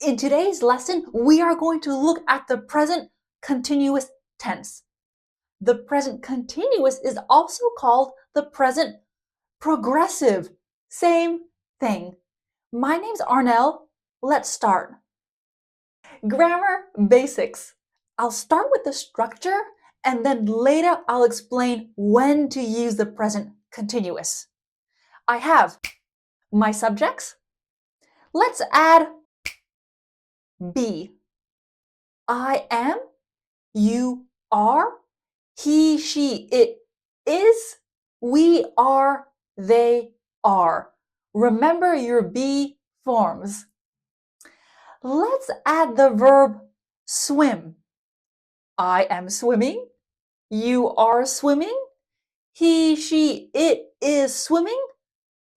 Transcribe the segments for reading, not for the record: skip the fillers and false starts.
In today's lesson, we are going to look at the present continuous tense. The present continuous is also called the present progressive. Same thing. My name's Arnell. Let's start. Grammar basics. I'll start with the structure and then later I'll explain when to use the present continuous. I have my subjects. Let's add be. I am, you are, he, she, it is, we are, they are. Remember your be forms. Let's add the verb swim. I am swimming, you are swimming, he, she, it is swimming,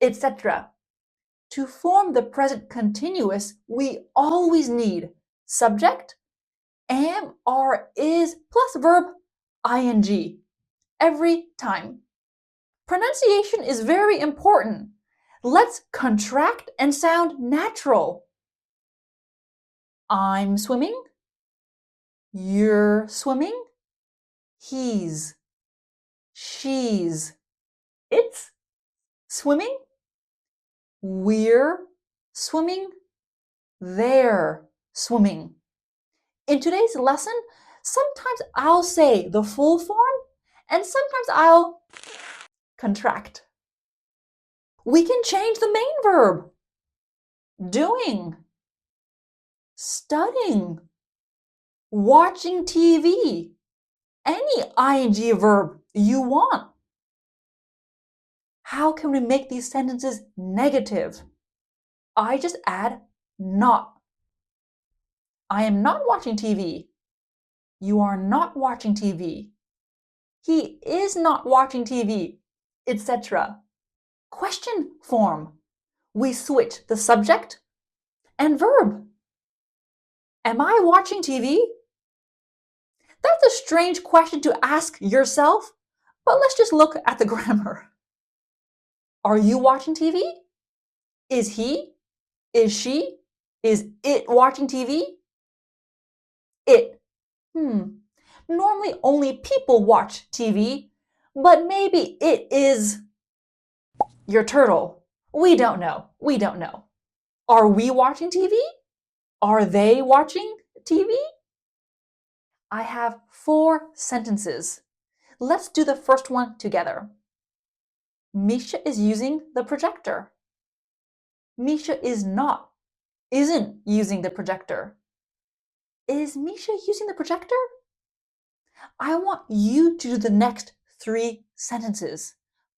etc. To form the present continuous, we always need subject, am, are, is, plus verb ing every time. Pronunciation is very important. Let's contract and sound natural. I'm swimming, you're swimming, he's, she's, it's swimming, we're swimming, they're swimming. In today's lesson, sometimes I'll say the full form and sometimes I'll contract. We can change the main verb. Doing, studying, watching TV, any ing verb you want. How can we make these sentences negative? I just add not. I am not watching TV. You are not watching TV. He is not watching TV, etc. Question form. We switch the subject and verb. Am I watching TV? That's a strange question to ask yourself, but let's just look at the grammar. Are you watching TV? Is he? Is she? Is it watching TV? It. Normally only people watch TV, but maybe it is your turtle. We don't know. We don't know. Are we watching TV? Are they watching TV? I have 4 sentences. Let's do the first one together. Misha is using the projector. Misha isn't using the projector. Is Misha using the projector? I want you to do the next 3 sentences.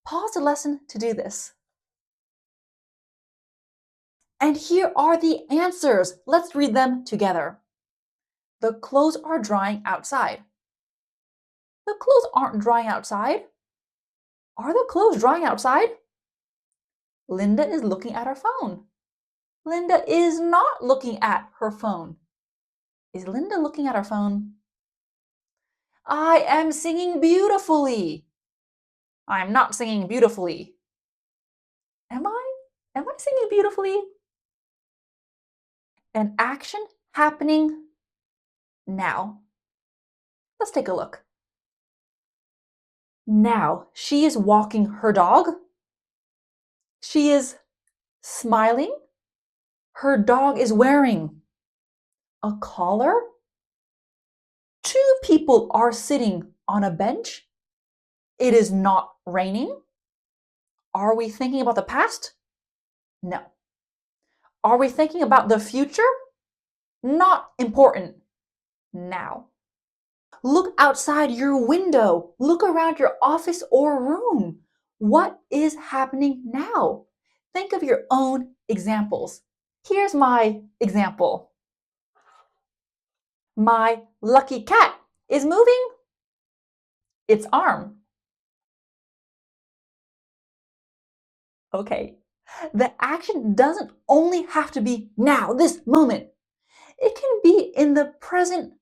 Pause the lesson to do this. And here are the answers. Let's read them together. The clothes are drying outside. The clothes aren't drying outside. Are the clothes drying outside? Linda is looking at her phone. Linda is not looking at her phone. Is Linda looking at her phone? I am singing beautifully. I am not singing beautifully. Am I? Am I singing beautifully? An action happening now. Let's take a look. Now, she is walking her dog. She is smiling. Her dog is wearing a collar. 2 people are sitting on a bench. It is not raining. Are we thinking about the past? No. Are we thinking about the future? Not important. Now. Look outside your window. Look around your office or room. What is happening now? Think of your own examples. Here's my example. My lucky cat is moving its arm. Okay, the action doesn't only have to be now, this moment. It can be in the present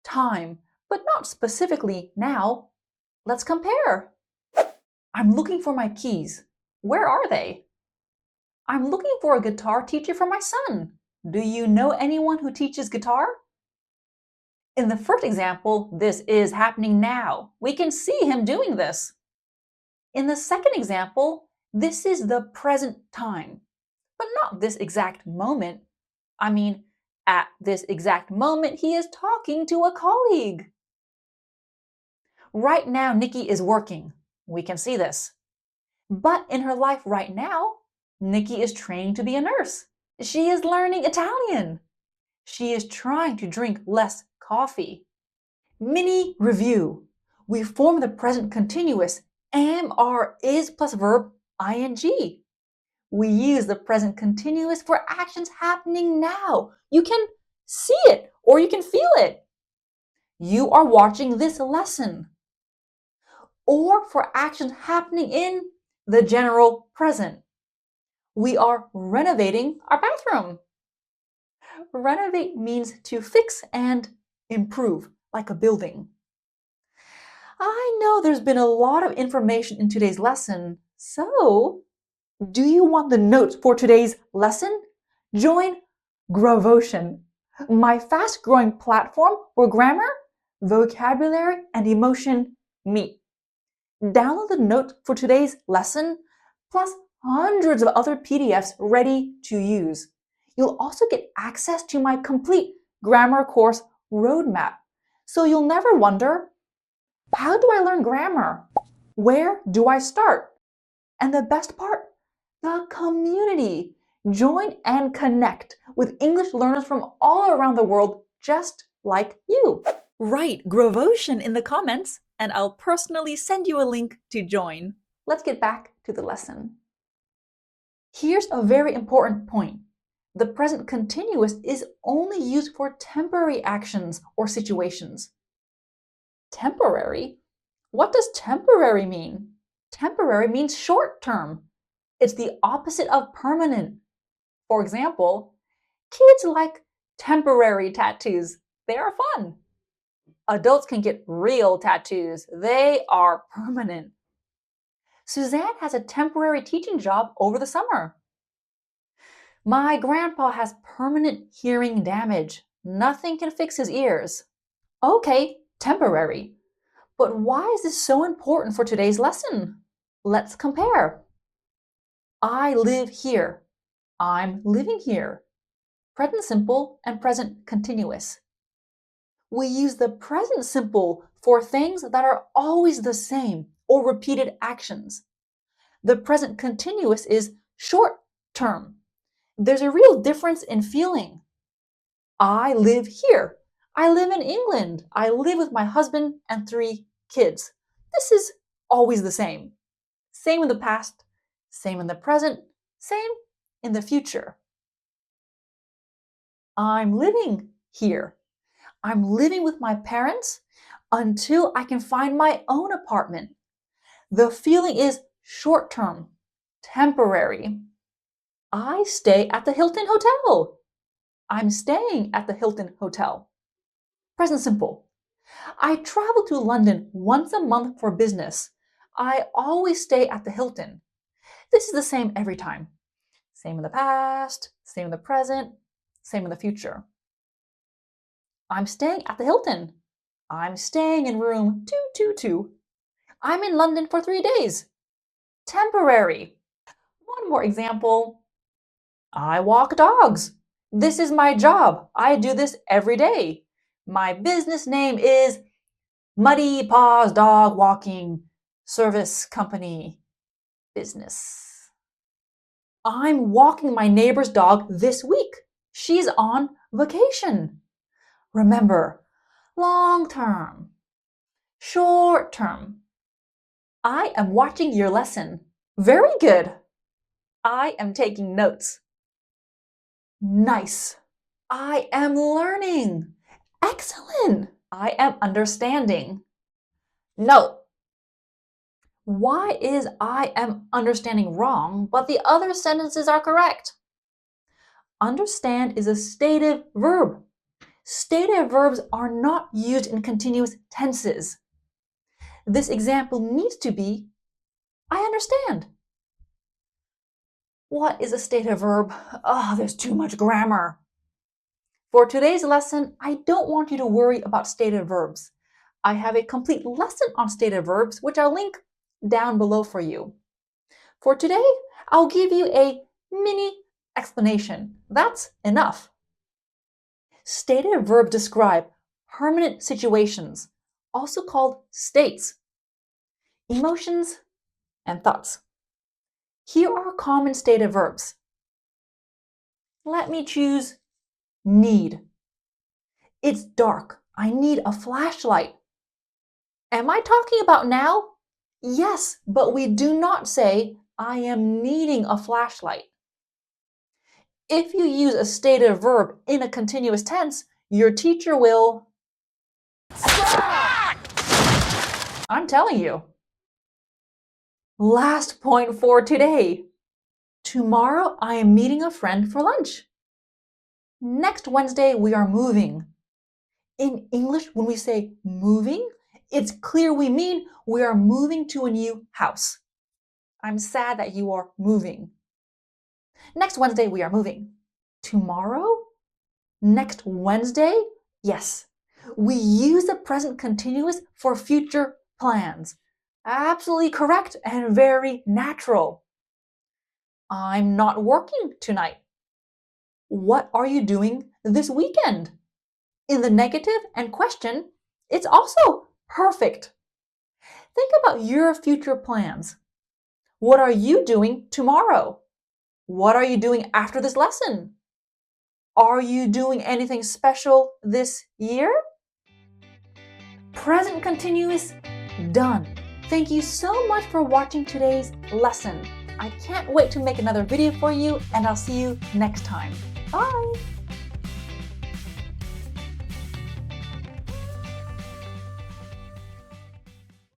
time, but not specifically now. Let's compare. I'm looking for my keys. Where are they? I'm looking for a guitar teacher for my son. Do you know anyone who teaches guitar? In the first example, this is happening now. We can see him doing this. In the second example, this is the present time, but not this exact moment. I mean, at this exact moment, he is talking to a colleague. Right now, Nikki is working. We can see this. But in her life right now, Nikki is training to be a nurse. She is learning Italian. She is trying to drink less coffee. Mini review. We form the present continuous am, are, is plus verb ing. We use the present continuous for actions happening now. You can see it or you can feel it. You are watching this lesson. Or for actions happening in the general present. We are renovating our bathroom. Renovate means to fix and improve, like a building. I know there's been a lot of information in today's lesson, so do you want the notes for today's lesson? Join GRAVOTION, my fast-growing platform where grammar, vocabulary, and emotion meet. Download the notes for today's lesson, plus hundreds of other PDFs ready to use. You'll also get access to my complete grammar course roadmap, so you'll never wonder, how do I learn grammar? Where do I start? And the best part, the community. Join and connect with English learners from all around the world just like you. Write GRAVOTION in the comments and I'll personally send you a link to join. Let's get back to the lesson. Here's a very important point. The present continuous is only used for temporary actions or situations. Temporary? What does temporary mean? Temporary means short term. It's the opposite of permanent. For example, kids like temporary tattoos. They are fun. Adults can get real tattoos. They are permanent. Suzanne has a temporary teaching job over the summer. My grandpa has permanent hearing damage. Nothing can fix his ears. Okay, temporary. But why is this so important for today's lesson? Let's compare. I live here. I'm living here. Present simple and present continuous. We use the present simple for things that are always the same or repeated actions. The present continuous is short term. There's a real difference in feeling. I live here. I live in England. I live with my husband and 3 kids. This is always the same. Same in the past, same in the present, same in the future. I'm living here. I'm living with my parents until I can find my own apartment. The feeling is short term, temporary. I stay at the Hilton Hotel. I'm staying at the Hilton Hotel. Present simple. I travel to London once a month for business. I always stay at the Hilton. This is the same every time. Same in the past, same in the present, same in the future. I'm staying at the Hilton. I'm staying in room 222. I'm in London for 3 days. Temporary. One more example. I walk dogs. This is my job. I do this every day. My business name is Muddy Paws Dog Walking Service Company Business. I'm walking my neighbor's dog this week. She's on vacation. Remember, long term, short term. I am watching your lesson. Very good. I am taking notes. Nice. I am learning. Excellent. I am understanding. No. Why is I am understanding wrong, but the other sentences are correct? Understand is a stative verb. Stative verbs are not used in continuous tenses. This example needs to be, I understand. What is a stative verb? Oh, there's too much grammar. For today's lesson, I don't want you to worry about stative verbs. I have a complete lesson on stative verbs, which I'll link down below for you. For today, I'll give you a mini explanation. That's enough. Stative verbs describe permanent situations, also called states, emotions, and thoughts. Here are common stative verbs. Let me choose need. It's dark. I need a flashlight. Am I talking about now? Yes, but we do not say, I am needing a flashlight. If you use a stative verb in a continuous tense, your teacher will... I'm telling you. Last point for today. Tomorrow I am meeting a friend for lunch. Next Wednesday we are moving. In English, when we say moving, it's clear we mean we are moving to a new house. I'm sad that you are moving. Next Wednesday we are moving. Tomorrow? Next Wednesday? Yes. We use the present continuous for future plans. Absolutely correct and very natural. I'm not working tonight. What are you doing this weekend? In the negative and question, it's also perfect. Think about your future plans. What are you doing tomorrow? What are you doing after this lesson? Are you doing anything special this year? Present continuous, done. Thank you so much for watching today's lesson. I can't wait to make another video for you, and I'll see you next time. Bye!